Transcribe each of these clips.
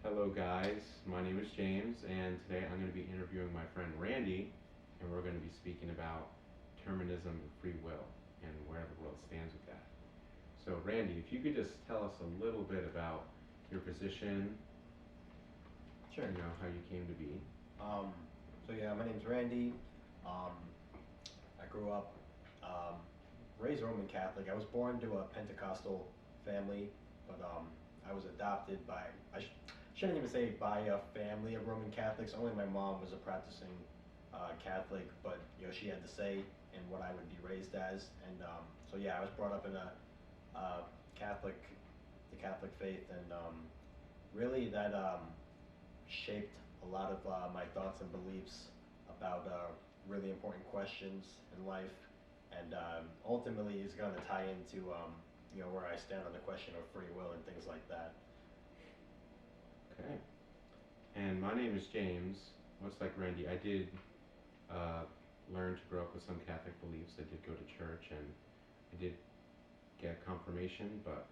Hello, guys. My name is James, and today I'm going to be interviewing my friend Randy, and we're going to be speaking about determinism and free will and where the world stands with that. So, Randy, if you could just tell us a little bit about your position, Sure. how you came to be. Um, so my name's Randy. Um, I grew up um, raised Roman Catholic. I was born to a Pentecostal family, but I was adopted by shouldn't even say by a family of Roman Catholics. Only my mom was a practicing Catholic, but she had to say in what I would be raised as, and I was brought up in a uh, Catholic, the Catholic faith, and really that shaped a lot of my thoughts and beliefs about really important questions in life, and ultimately is going to tie into where I stand on the question of free will and things like that. Okay. And my name is James. Much like Randy, I did uh, learn to grow up with some Catholic beliefs. I did go to church and I did get confirmation, but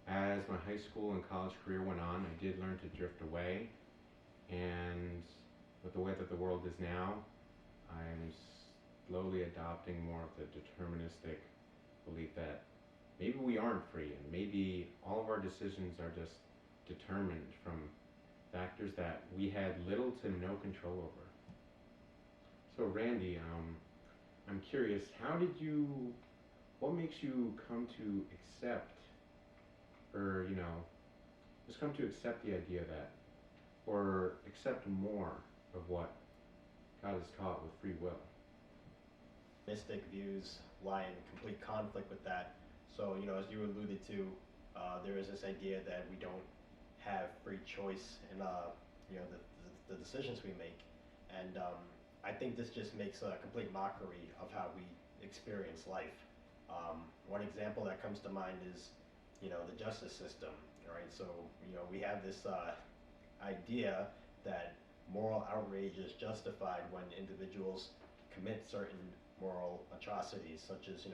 as my high school and college career went on, I did learn to drift away. And with the way that the world is now, I'm slowly adopting more of the deterministic belief that maybe we aren't free and maybe all of our decisions are just determined from factors that we had little to no control over. So, Randy, I'm curious, what makes you come to accept, or, just come to accept the idea that, or accept more of what God has taught with free will? Mystic views lie in complete conflict with that. So, as you alluded to, there is this idea that we don't have free choice in the decisions we make, and I think this just makes a complete mockery of how we experience life. One example that comes to mind is, the justice system. Right? So, we have this idea that moral outrage is justified when individuals commit certain moral atrocities, such as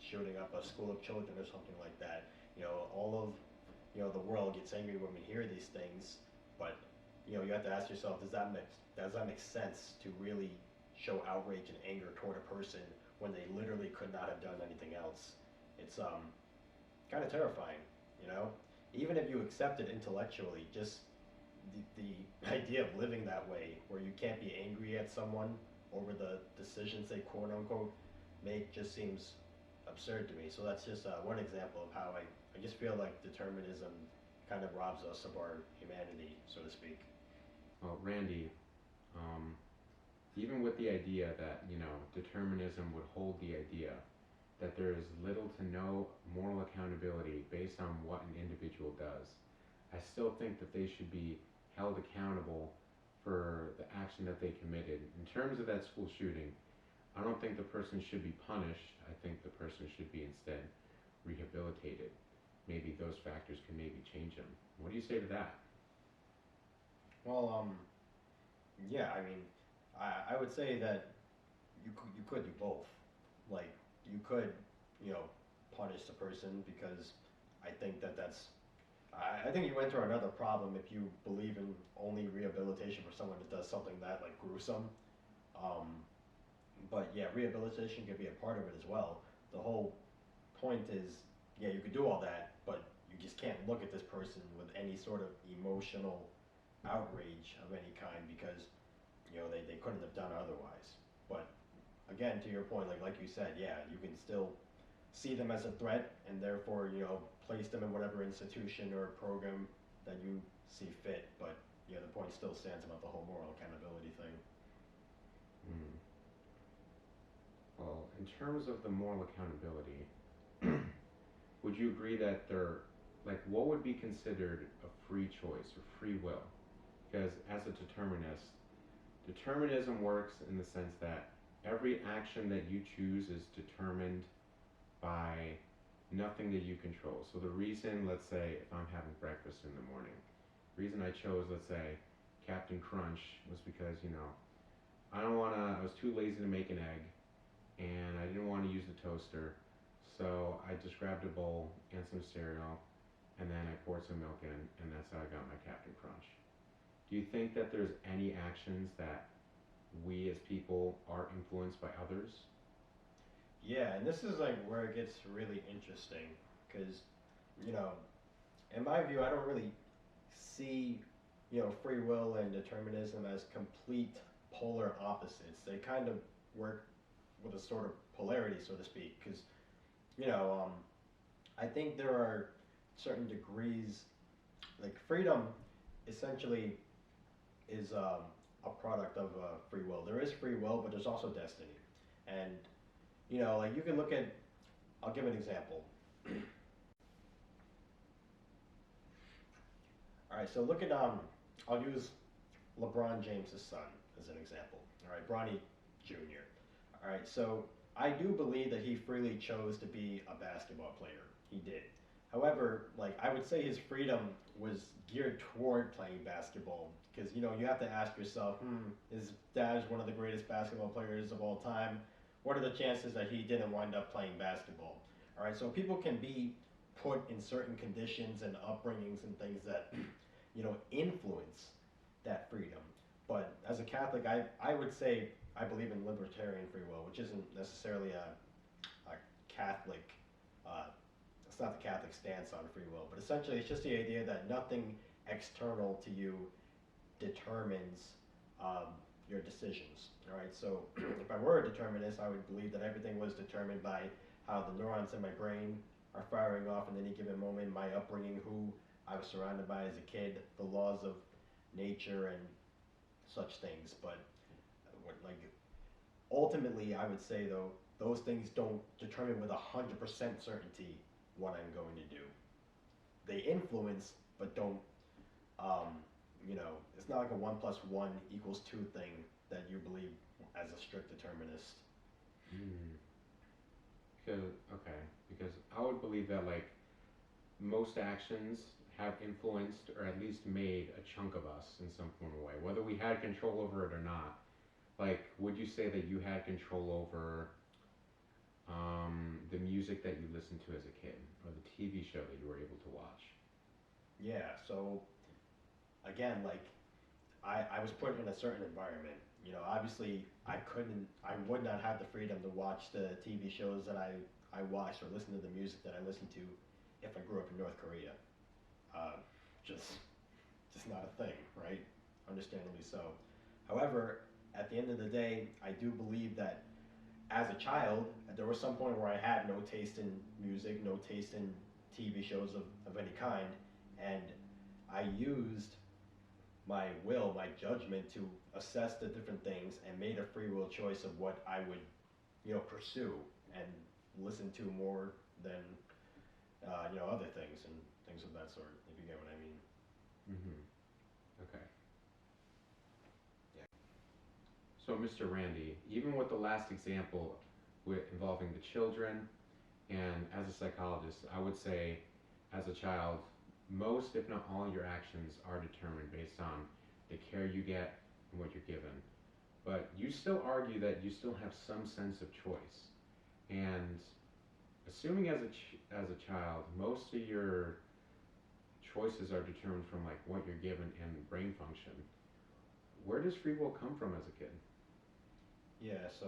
shooting up a school of children or something like that. All of the world gets angry when we hear these things, but you have to ask yourself, does that make sense to really show outrage and anger toward a person when they literally could not have done anything else? It's kind of terrifying, you know. Even if you accept it intellectually, just the idea of living that way, where you can't be angry at someone over the decisions they quote unquote make, just seems absurd to me. So that's just one example of how I just feel like determinism kind of robs us of our humanity, so to speak. Well, Randy, um, even with the idea that, determinism would hold the idea that there is little to no moral accountability based on what an individual does, I still think that they should be held accountable for the action that they committed. In terms of that school shooting, I don't think the person should be punished. I think the person should be instead rehabilitated. Maybe those factors can maybe change them. What do you say to that? Well, yeah, I mean, I would say that you could do both. Like, you could, you know, punish the person, because I think I think you enter another problem if you believe in only rehabilitation for someone that does something that like gruesome. Um, but yeah, rehabilitation could be a part of it as well. The whole point is, yeah, you could do all that, but you just can't look at this person with any sort of emotional outrage of any kind, because they couldn't have done otherwise. But again, to your point, like you said, yeah, you can still see them as a threat, and therefore place them in whatever institution or program that you see fit. But the point still stands about the whole moral accountability thing. Hmm. Well, in terms of the moral accountability, would you agree that what would be considered a free choice or free will? Because as a determinist, determinism works in the sense that every action that you choose is determined by nothing that you control. So the reason, let's say, if I'm having breakfast in the morning, the reason I chose, let's say, Captain Crunch was because, I was too lazy to make an egg and I didn't want to use the toaster. So I just grabbed a bowl and some cereal and then I poured some milk in, and that's how I got my Captain Crunch. Do you think that there's any actions that we as people are influenced by others? Yeah, and this is like where it gets really interesting because, you know, in my view, I don't really see, free will and determinism as complete polar opposites. They kind of work with a sort of polarity, so to speak, because, you know, um, I think there are certain degrees, like freedom essentially is a product of free will. There is free will, but there's also destiny. And, like you can look at, I'll give an example. All right, so look at, I'll use LeBron James' son as an example. All right, Bronny Jr. All right, so I do believe that he freely chose to be a basketball player. He did. However, like I would say his freedom was geared toward playing basketball because you have to ask yourself, his dad is one of the greatest basketball players of all time. What are the chances that he didn't wind up playing basketball? All right, so people can be put in certain conditions and upbringings and things that influence that freedom. But as a Catholic, I would say I believe in libertarian free will, which isn't necessarily a Catholic, uh, it's not the Catholic stance on free will, but essentially it's just the idea that nothing external to you determines your decisions. All right, so if I were a determinist, I would believe that everything was determined by how the neurons in my brain are firing off in any given moment, my upbringing, who I was surrounded by as a kid, the laws of nature and such things. But like ultimately, I would say though those things don't determine with 100% certainty what I'm going to do. They influence, but don't. It's not like a 1+1 = 2 thing that you believe as a strict determinist. Hmm. Because I would believe that like most actions have influenced or at least made a chunk of us in some form or way, whether we had control over it or not. Like, would you say that you had control over the music that you listened to as a kid or the TV show that you were able to watch? Yeah, so again, like I was put in a certain environment. Obviously I would not have the freedom to watch the TV shows that I watched or listen to the music that I listened to if I grew up in North Korea. Uh, just not a thing, right? Understandably so. However, at the end of the day, I do believe that as a child, there was some point where I had no taste in music, no taste in TV shows of any kind, and I used my will, my judgment to assess the different things and made a free will choice of what I would, pursue and listen to more than, other things and things of that sort, if you get what I mean. Mm-hmm. Okay. So, Mr. Randy, even with the last example involving the children, and as a psychologist, I would say, as a child, most, if not all, your actions are determined based on the care you get and what you're given. But you still argue that you still have some sense of choice. And assuming as a child, most of your choices are determined from like what you're given and brain function. Where does free will come from as a kid? Yeah, so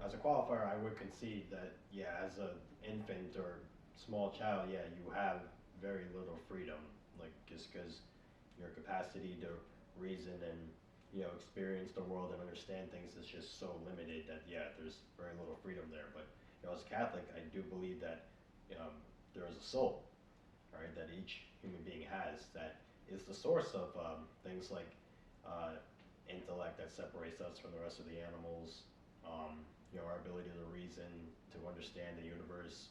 as a qualifier, I would concede that, yeah, as an infant or small child, yeah, you have very little freedom, like just because your capacity to reason and experience the world and understand things is just so limited that yeah, there's very little freedom there. But as a Catholic, I do believe that there is a soul, right, that each human being has that is the source of things like intellect that separates us from the rest of the animals. Our ability to reason, to understand the universe,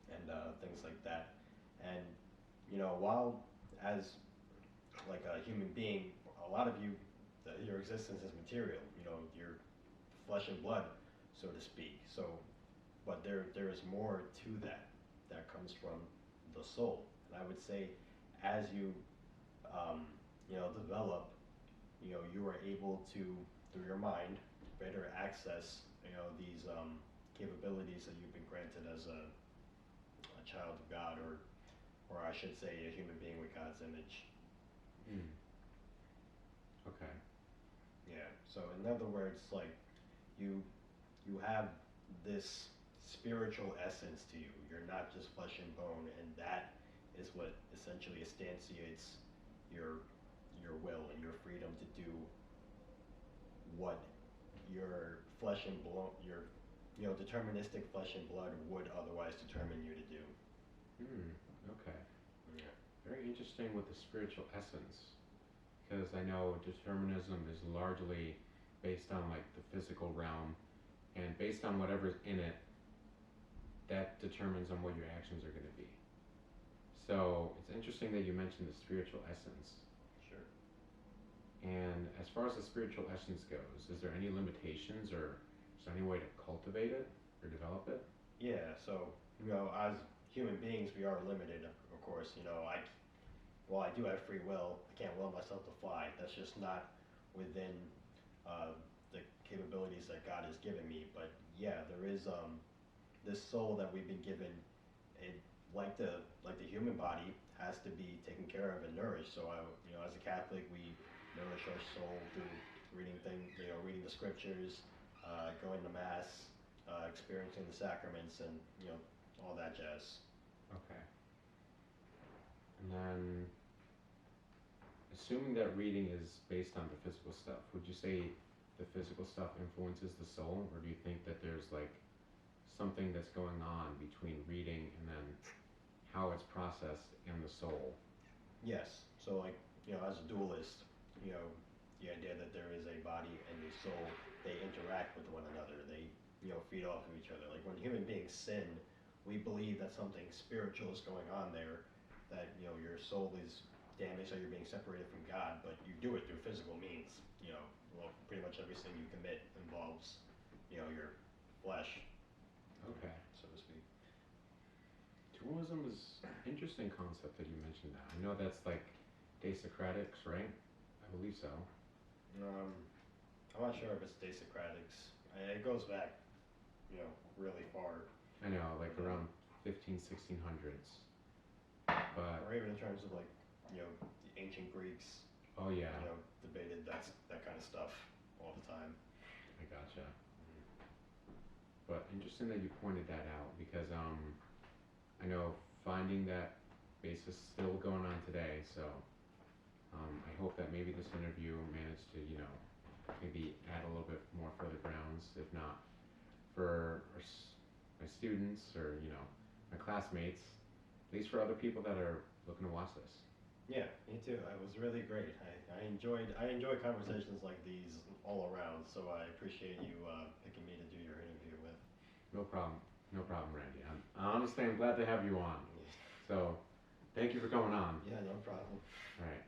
and things like that. And while as like a human being, a lot of you, your existence is material. You're flesh and blood, so to speak. So, but there is more to that comes from the soul. And I would say, as you develop, you are able to through your mind better access these capabilities that you've been granted as a child of God or or I should say, a human being with God's image. Hmm. Okay. Yeah. So in other words, like you you have this spiritual essence to you. You're not just flesh and bone, and that is what essentially instantiates your your will and your freedom to do what your flesh and blood, your deterministic flesh and blood would otherwise determine you to do. Hmm. Okay. Yeah. Very interesting with the spiritual essence, because I know determinism is largely based on like the physical realm, and based on whatever's in it, that determines on what your actions are going to be. So it's interesting that you mentioned the spiritual essence. Sure. And as far as the spiritual essence goes, is there any limitations or is there any way to cultivate it or develop it? Yeah. So as human beings, we are limited, of course. Well, I do have free will. I can't will myself to fly. That's just not within uh, the capabilities that God has given me. But yeah, there is this soul that we've been given. It like the human body has to be taken care of and nourished. So as a Catholic, we nourish our soul through reading the scriptures, going to mass, experiencing the sacraments, and all that jazz. Okay. And then, assuming that reading is based on the physical stuff, would you say the physical stuff influences the soul, or do you think that there's like something that's going on between reading and then how it's processed in the soul? Yes. So as a dualist, you know, the idea that there is a body and a soul, they interact with one another. They feed off of each other. Like when human beings sin, we believe that something spiritual is going on there, that your soul is damaged, that you're being separated from God, but you do it through physical means. Well, pretty much every sin you commit involves your flesh, Okay. so to speak. Dualism is an interesting concept that you mentioned that. I know that's like Desocratics, right? I believe so. Um, I'm not sure if it's Desocratics. It goes back, really far. I know, like around 15, 1600s. But, Or even in terms of the ancient Greeks, oh yeah, debated that kind of stuff all the time. I gotcha. But interesting that you pointed that out because I know finding that basis still going on today, so I hope that maybe this interview managed to, maybe add a little bit more further grounds, if not for my students or, my classmates, at least for other people that are looking to watch this. Yeah, me too. It was really great. I enjoy conversations like these all around. So I appreciate you picking me to do your interview with. No problem. No problem, Randy. Honestly, I'm glad to have you on. So, thank you for coming on. Yeah, no problem. All right.